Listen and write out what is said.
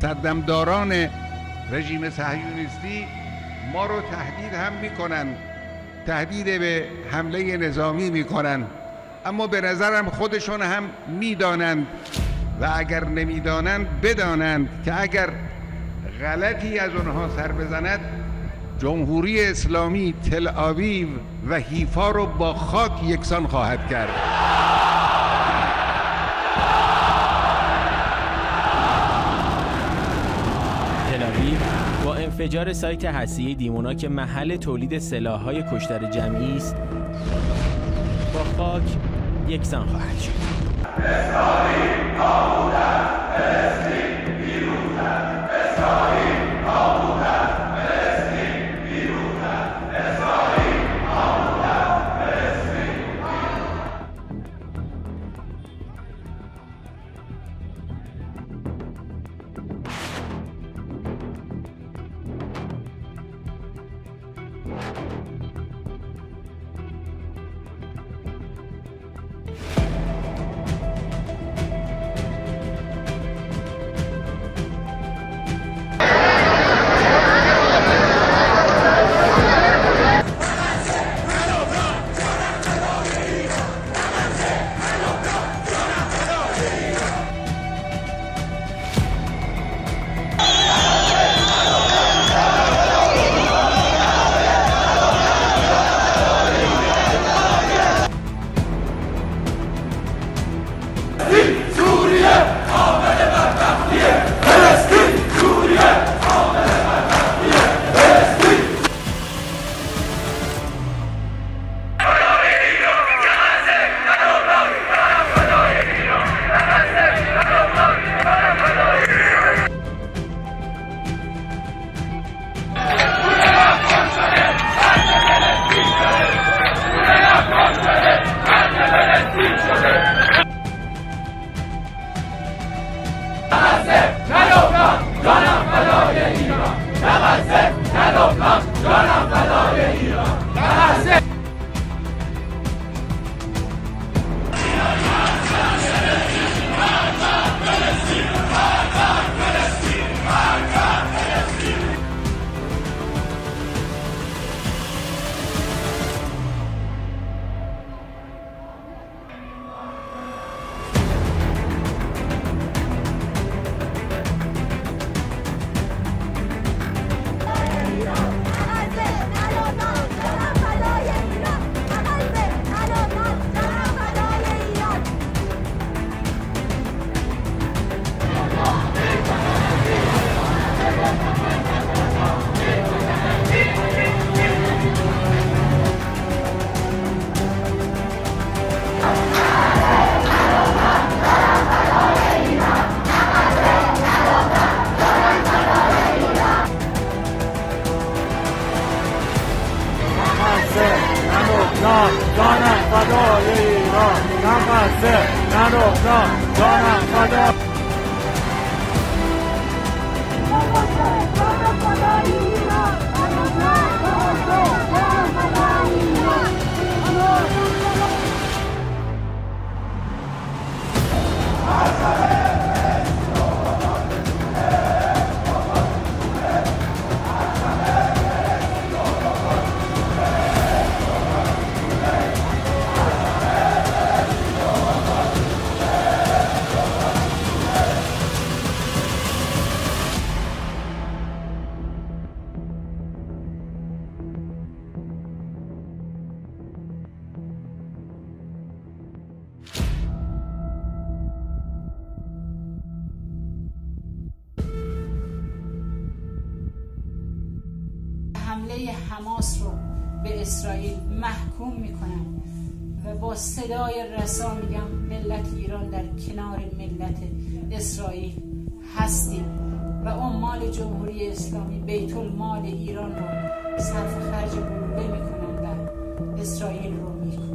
صدمداران رژیم صهیونیستی ما رو تهدید هم میکنن، تهدید به حمله نظامی میکنن، اما به نظرم خودشون هم میدانند و اگر نمیدانند بدانند که اگر غلطی از اونها سر بزند جمهوری اسلامی تل آویو و حیفا رو با خاک یکسان خواهد کرد. تل آویو با انفجار سایت هسته‌ای دیمونا که محل تولید سلاح‌های کشتار جمعی است با خاک یکسان خواهد شد. اسرائیل نابود است، فلسطین پیروز است. اسرائیل نابود است، فلسطین پیروز است. اسرائیل نابود است، فلسطین جانم فدای ایران، نه غزه نه لبنان، جانم فدای حمله حماس رو به اسرائیل محکوم میکنم و با صدای رسا میگم ملت ایران در کنار ملت اسرائیل هستیم و عمال جمهوری اسلامی بیت المال ایران رو صرف خرج گلوله میکنن و اسرائیل رو میکنن.